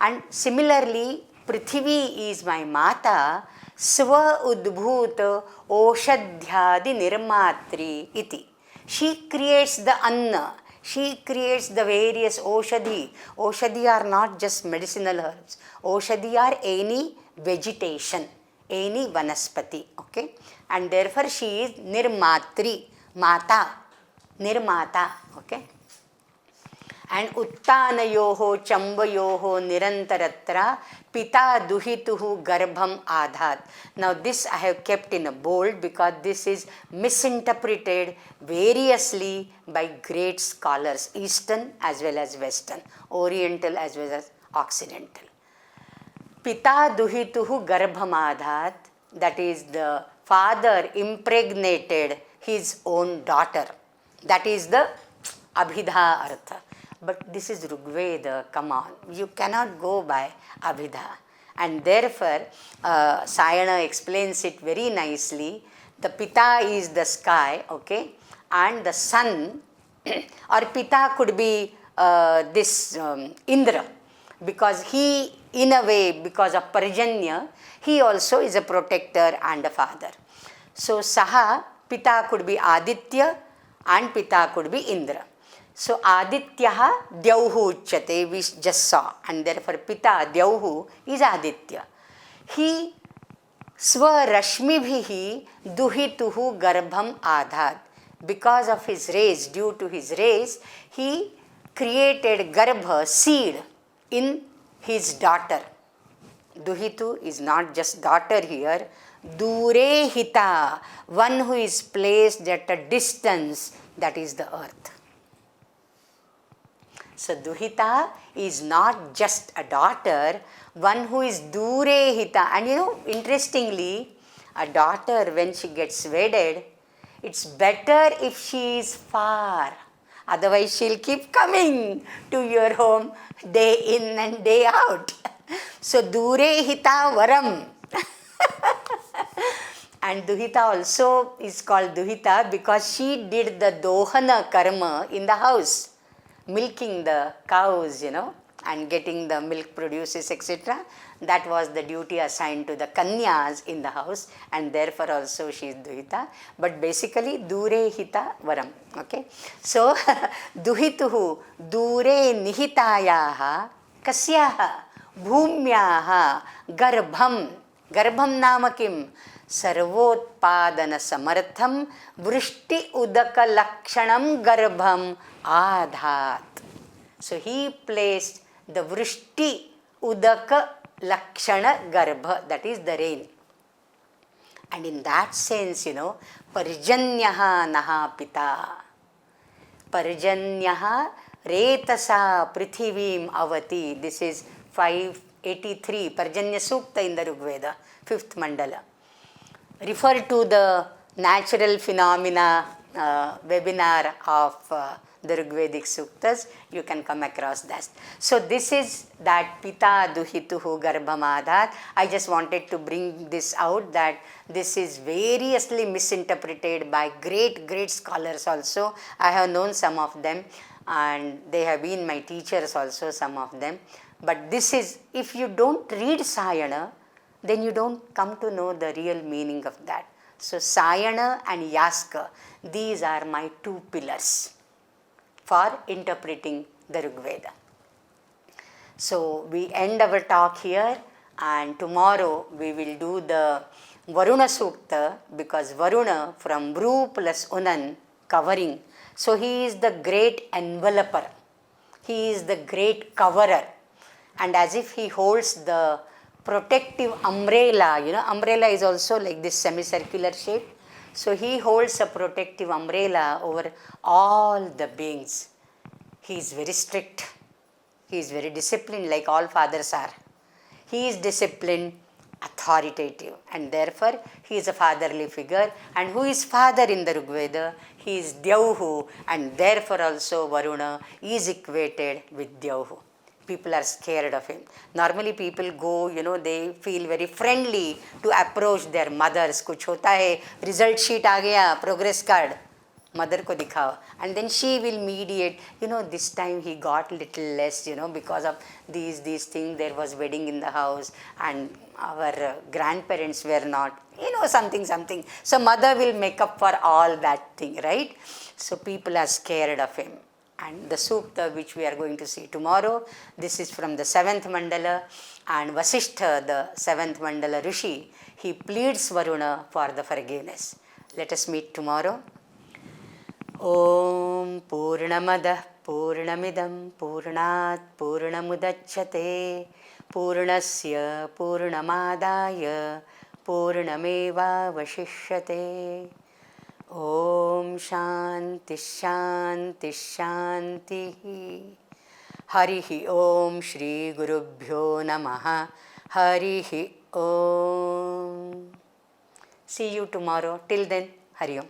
[SPEAKER 1] And similarly, Prithvi is my Mata, Swa Udbhuta Oshadhyadi Nirmatri iti. She creates the Anna. She creates the various Oshadhi. Oshadhi are not just medicinal herbs. Oshadhi are any vegetation, any vanaspati. Okay? And therefore she is Nirmatri, Mata, Nirmata. Okay? And Uttanayoho Chambayoho Nirantaratra Pita Duhituhu Garbham Adhat. Now this I have kept in a bold because this is misinterpreted variously by great scholars, Eastern as well as Western, Oriental as well as Occidental. Pita Duhituhu Garbham Adhat, that is the father impregnated his own daughter. That is the Abhidha Artha. But this is Rigveda, come on. You cannot go by Abhidha. And therefore, Sayana explains it very nicely. The Pita is the sky, okay? And the sun, or Pita could be Indra. Because he, in a way, because of Parjanya, he also is a protector and a father. So, Saha, Pita could be Aditya and Pita could be Indra. So, Adityaha Dyauhu Uchyate, we just saw, and therefore Pita Dyauhu is Aditya. He Swarashmibhihi Duhituhu Garbham Adhat. Because of his race, due to his race, he created Garbha, seed, in his daughter. Duhitu is not just daughter here. Dure Hita, one who is placed at a distance, that is the earth. So Duhita is not just a daughter, one who is Dure Hita. And you know, interestingly, a daughter when she gets wedded, it's better if she is far. Otherwise she'll keep coming to your home day in and day out. So Dure Hita Varam. And Duhita also is called Duhita because she did the Dohana karma in the house. Milking the cows, you know, and getting the milk produces, etc. That was the duty assigned to the Kanyas in the house, and therefore also she is Duhita. But basically, Dure Hita Varam. Okay. So, Duhituhu Dure Nihitayaha Kasyaha Bhumyaha Garbham. Garbham nama kim? Sarvotpadana samartham vrishti udaka lakshanam garbham adhat. So he placed the vrishti udaka lakshana garbha, that is the rain. And in that sense, you know, Parjanyaha naha pita. Parjanyaha retasa prithivim avati. This is 583, Parjanya Sukta in the Rigveda, 5th mandala. Refer to the natural phenomena webinar of the Rigvedic Suktas, you can come across that. So this is that Pita Duhituhu Garbhamadhat. I just wanted to bring this out, that this is variously misinterpreted by great scholars also. I have known some of them and they have been my teachers also, some of them. But this is, if you don't read Sayana, then you don't come to know the real meaning of that. So Sayana and Yaska, these are my two pillars for interpreting the Rigveda. So we end our talk here, and tomorrow we will do the Varuna Sukta, because Varuna from Vru plus Unan, covering. So he is the great enveloper. He is the great coverer. And as if he holds the protective umbrella, umbrella is also like this semicircular shape. So he holds a protective umbrella over all the beings. He is very strict. He is very disciplined, like all fathers are. He is disciplined, authoritative, and therefore he is a fatherly figure. And who is father in the Rigveda? He is Dyauhu, and therefore also Varuna is equated with Dyauhu. People are scared of him. Normally people go, they feel very friendly to approach their mothers. Kuch hota hai, result sheet aa gaya, progress card, mother ko dikhao. And then she will mediate, this time he got little less, because of these things, there was wedding in the house and our grandparents were not, something. So mother will make up for all that thing, right? So people are scared of him. And the Sukta which we are going to see tomorrow, this is from the 7th Mandala, and Vasishtha, the 7th Mandala Rishi, he pleads Varuna for the forgiveness. Let us meet tomorrow. Om Purnamada Purnamidam Purnat Purnamudachyate Purnasya Purnamadaya Purnameva Vashishyate. Om Shanti Shanti Shanti. Harihi Om Shri Gurubhyo Namaha. Harihi Om. See you tomorrow. Till then, Hari Om.